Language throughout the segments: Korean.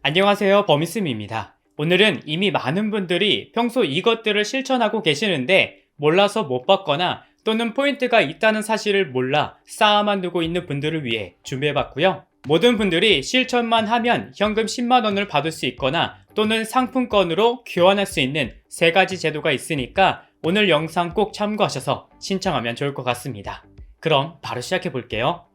안녕하세요, 버미쌤입니다. 오늘은 이미 많은 분들이 평소 이것들을 실천하고 계시는데 몰라서 못 받거나 또는 포인트가 있다는 사실을 몰라 쌓아만 두고 있는 분들을 위해 준비해봤고요. 모든 분들이 실천만 하면 현금 10만원을 받을 수 있거나 또는 상품권으로 교환할 수 있는 3가지 제도가 있으니까 오늘 영상 꼭 참고하셔서 신청하면 좋을 것 같습니다. 그럼 바로 시작해 볼게요.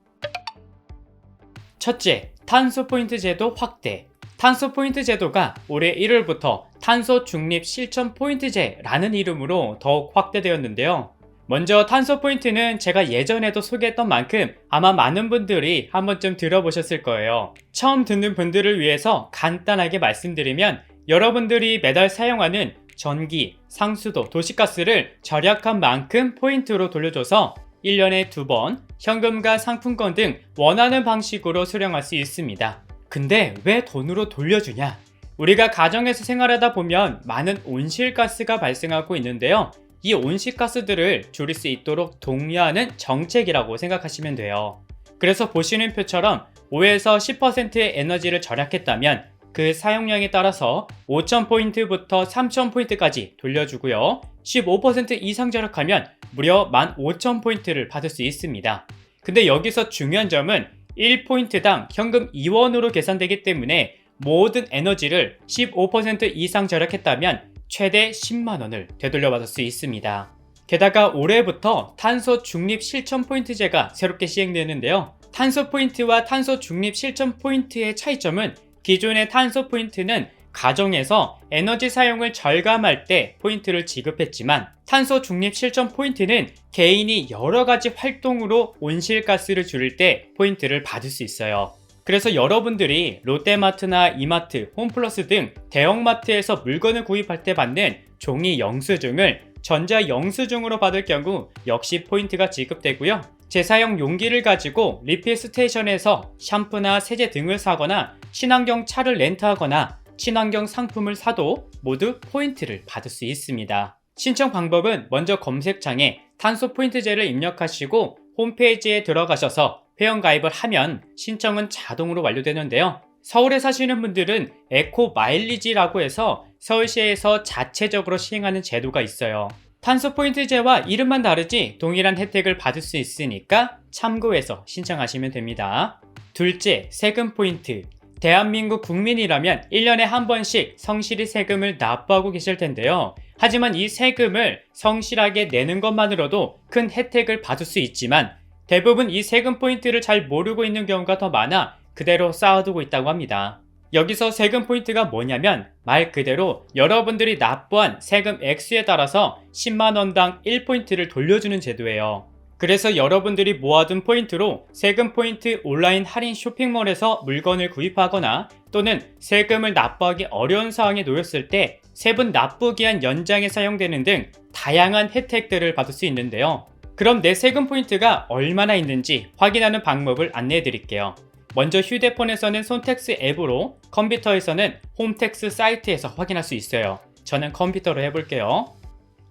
첫째, 탄소 포인트 제도 확대. 탄소 포인트 제도가 올해 1월부터 탄소 중립 실천 포인트제라는 이름으로 더욱 확대되었는데요. 먼저 탄소 포인트는 제가 예전에도 소개했던 만큼 아마 많은 분들이 한 번쯤 들어보셨을 거예요. 처음 듣는 분들을 위해서 간단하게 말씀드리면 여러분들이 매달 사용하는 전기, 상수도, 도시가스를 절약한 만큼 포인트로 돌려줘서 1년에 2번 현금과 상품권 등 원하는 방식으로 수령할 수 있습니다. 근데 왜 돈으로 돌려주냐? 우리가 가정에서 생활하다 보면 많은 온실가스가 발생하고 있는데요. 이 온실가스들을 줄일 수 있도록 독려하는 정책이라고 생각하시면 돼요. 그래서 보시는 표처럼 5에서 10%의 에너지를 절약했다면 그 사용량에 따라서 5,000포인트부터 3,000포인트까지 돌려주고요. 15% 이상 절약하면 무려 15,000포인트를 받을 수 있습니다. 근데 여기서 중요한 점은 1포인트당 현금 2원으로 계산되기 때문에 모든 에너지를 15% 이상 절약했다면 최대 10만원을 되돌려받을 수 있습니다. 게다가 올해부터 탄소 중립 실천 포인트제가 새롭게 시행되는데요. 탄소 포인트와 탄소 중립 실천 포인트의 차이점은 기존의 탄소 포인트는 가정에서 에너지 사용을 절감할 때 포인트를 지급했지만 탄소 중립 실천 포인트는 개인이 여러가지 활동으로 온실가스를 줄일 때 포인트를 받을 수 있어요. 그래서 여러분들이 롯데마트나 이마트, 홈플러스 등 대형마트에서 물건을 구입할 때 받는 종이 영수증을 전자 영수증으로 받을 경우 역시 포인트가 지급되고요. 재사용 용기를 가지고 리필 스테이션에서 샴푸나 세제 등을 사거나 친환경 차를 렌트하거나 친환경 상품을 사도 모두 포인트를 받을 수 있습니다. 신청 방법은 먼저 검색창에 탄소 포인트제를 입력하시고 홈페이지에 들어가셔서 회원가입을 하면 신청은 자동으로 완료되는데요. 서울에 사시는 분들은 에코 마일리지라고 해서 서울시에서 자체적으로 시행하는 제도가 있어요. 탄소 포인트제와 이름만 다르지 동일한 혜택을 받을 수 있으니까 참고해서 신청하시면 됩니다. 둘째, 세금 포인트. 대한민국 국민이라면 1년에 한 번씩 성실히 세금을 납부하고 계실 텐데요. 하지만 이 세금을 성실하게 내는 것만으로도 큰 혜택을 받을 수 있지만 대부분 이 세금 포인트를 잘 모르고 있는 경우가 더 많아 그대로 쌓아두고 있다고 합니다. 여기서 세금 포인트가 뭐냐면 말 그대로 여러분들이 납부한 세금 액수에 따라서 10만원당 1포인트를 돌려주는 제도예요. 그래서 여러분들이 모아둔 포인트로 세금 포인트 온라인 할인 쇼핑몰에서 물건을 구입하거나 또는 세금을 납부하기 어려운 상황에 놓였을 때 세분 납부 기한 연장에 사용되는 등 다양한 혜택들을 받을 수 있는데요. 그럼 내 세금 포인트가 얼마나 있는지 확인하는 방법을 안내해 드릴게요. 먼저 휴대폰에서는 손택스 앱으로, 컴퓨터에서는 홈택스 사이트에서 확인할 수 있어요. 저는 컴퓨터로 해볼게요.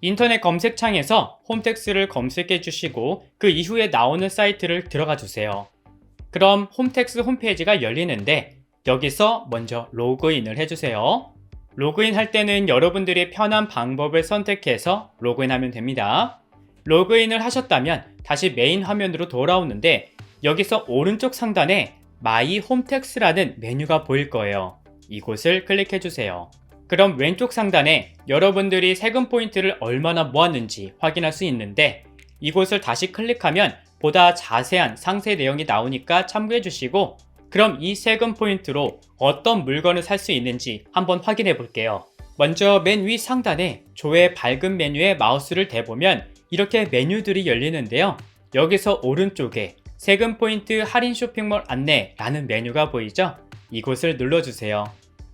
인터넷 검색창에서 홈택스를 검색해 주시고 그 이후에 나오는 사이트를 들어가 주세요. 그럼 홈택스 홈페이지가 열리는데 여기서 먼저 로그인을 해주세요. 로그인 할 때는 여러분들이 편한 방법을 선택해서 로그인하면 됩니다. 로그인을 하셨다면 다시 메인 화면으로 돌아오는데 여기서 오른쪽 상단에 마이 홈택스라는 메뉴가 보일 거예요. 이곳을 클릭해 주세요. 그럼 왼쪽 상단에 여러분들이 세금 포인트를 얼마나 모았는지 확인할 수 있는데 이곳을 다시 클릭하면 보다 자세한 상세 내용이 나오니까 참고해 주시고 그럼 이 세금 포인트로 어떤 물건을 살 수 있는지 한번 확인해 볼게요. 먼저 맨 위 상단에 조회 밝은 메뉴에 마우스를 대보면 이렇게 메뉴들이 열리는데요. 여기서 오른쪽에 세금 포인트 할인 쇼핑몰 안내라는 메뉴가 보이죠? 이곳을 눌러주세요.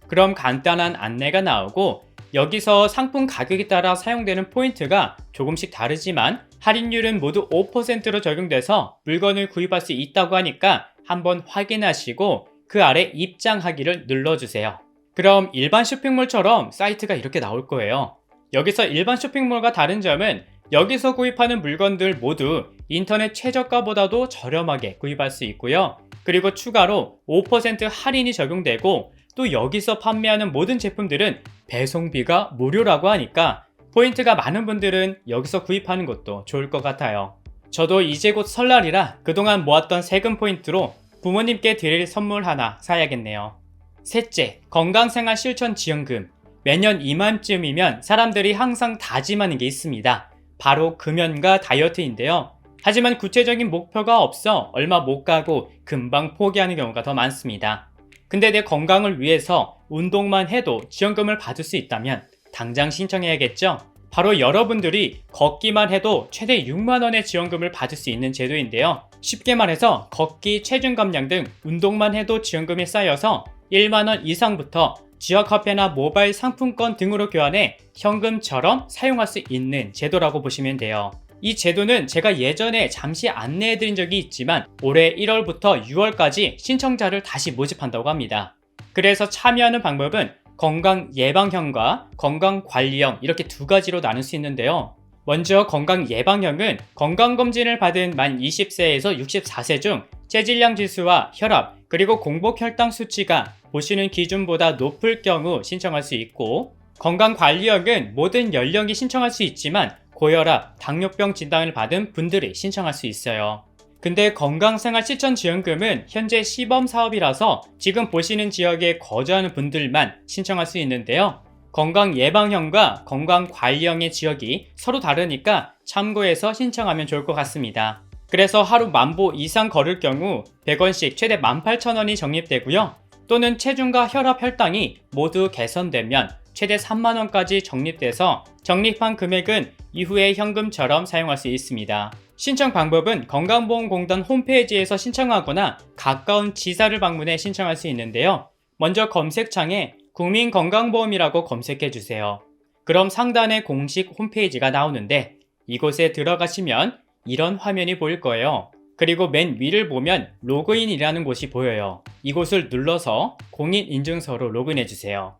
그럼 간단한 안내가 나오고 여기서 상품 가격에 따라 사용되는 포인트가 조금씩 다르지만 할인율은 모두 5%로 적용돼서 물건을 구입할 수 있다고 하니까 한번 확인하시고 그 아래 입장하기를 눌러주세요. 그럼 일반 쇼핑몰처럼 사이트가 이렇게 나올 거예요. 여기서 일반 쇼핑몰과 다른 점은 여기서 구입하는 물건들 모두 인터넷 최저가보다도 저렴하게 구입할 수 있고요. 그리고 추가로 5% 할인이 적용되고 또 여기서 판매하는 모든 제품들은 배송비가 무료라고 하니까 포인트가 많은 분들은 여기서 구입하는 것도 좋을 것 같아요. 저도 이제 곧 설날이라 그동안 모았던 세금 포인트로 부모님께 드릴 선물 하나 사야겠네요. 셋째, 건강생활 실천 지원금. 매년 이맘쯤이면 사람들이 항상 다짐하는 게 있습니다. 바로 금연과 다이어트인데요. 하지만 구체적인 목표가 없어 얼마 못 가고 금방 포기하는 경우가 더 많습니다. 근데 내 건강을 위해서 운동만 해도 지원금을 받을 수 있다면 당장 신청해야겠죠? 바로 여러분들이 걷기만 해도 최대 6만원의 지원금을 받을 수 있는 제도인데요. 쉽게 말해서 걷기, 체중 감량 등 운동만 해도 지원금이 쌓여서 1만원 이상부터 지역화폐나 모바일 상품권 등으로 교환해 현금처럼 사용할 수 있는 제도라고 보시면 돼요. 이 제도는 제가 예전에 잠시 안내해드린 적이 있지만 올해 1월부터 6월까지 신청자를 다시 모집한다고 합니다. 그래서 참여하는 방법은 건강 예방형과 건강 관리형 이렇게 두 가지로 나눌 수 있는데요. 먼저 건강 예방형은 건강검진을 받은 만 20세에서 64세 중 체질량 지수와 혈압 그리고 공복 혈당 수치가 보시는 기준보다 높을 경우 신청할 수 있고, 건강 관리형은 모든 연령이 신청할 수 있지만 고혈압, 당뇨병 진단을 받은 분들이 신청할 수 있어요. 근데 건강생활 실천 지원금은 현재 시범 사업이라서 지금 보시는 지역에 거주하는 분들만 신청할 수 있는데요. 건강 예방형과 건강 관리형의 지역이 서로 다르니까 참고해서 신청하면 좋을 것 같습니다. 그래서 하루 10,000보 이상 걸을 경우 100원씩 최대 18,000원이 적립되고요. 또는 체중과 혈압, 혈당이 모두 개선되면 최대 3만원까지 적립돼서 적립한 금액은 이후에 현금처럼 사용할 수 있습니다. 신청 방법은 건강보험공단 홈페이지에서 신청하거나 가까운 지사를 방문해 신청할 수 있는데요. 먼저 검색창에 국민건강보험이라고 검색해주세요. 그럼 상단에 공식 홈페이지가 나오는데 이곳에 들어가시면 이런 화면이 보일 거예요. 그리고 맨 위를 보면 로그인이라는 곳이 보여요. 이곳을 눌러서 공인인증서로 로그인해주세요.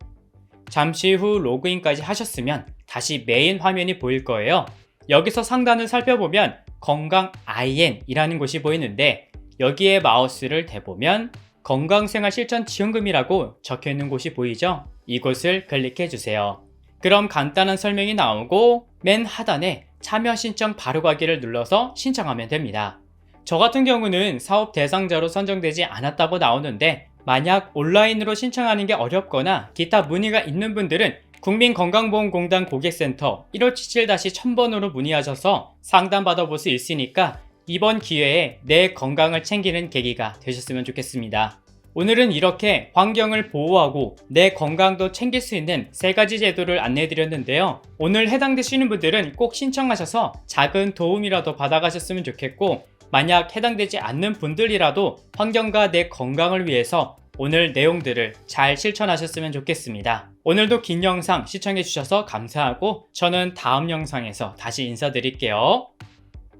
잠시 후 로그인까지 하셨으면 다시 메인 화면이 보일 거예요. 여기서 상단을 살펴보면 건강 IN이라는 곳이 보이는데 여기에 마우스를 대보면 건강생활 실천 지원금이라고 적혀있는 곳이 보이죠? 이곳을 클릭해주세요. 그럼 간단한 설명이 나오고 맨 하단에 참여 신청 바로가기를 눌러서 신청하면 됩니다. 저 같은 경우는 사업 대상자로 선정되지 않았다고 나오는데 만약 온라인으로 신청하는 게 어렵거나 기타 문의가 있는 분들은 국민건강보험공단 고객센터 1577-1000번으로 문의하셔서 상담받아 볼 수 있으니까 이번 기회에 내 건강을 챙기는 계기가 되셨으면 좋겠습니다. 오늘은 이렇게 환경을 보호하고 내 건강도 챙길 수 있는 3가지 제도를 안내해드렸는데요. 오늘 해당되시는 분들은 꼭 신청하셔서 작은 도움이라도 받아가셨으면 좋겠고, 만약 해당되지 않는 분들이라도 환경과 내 건강을 위해서 오늘 내용들을 잘 실천하셨으면 좋겠습니다. 오늘도 긴 영상 시청해주셔서 감사하고 저는 다음 영상에서 다시 인사드릴게요.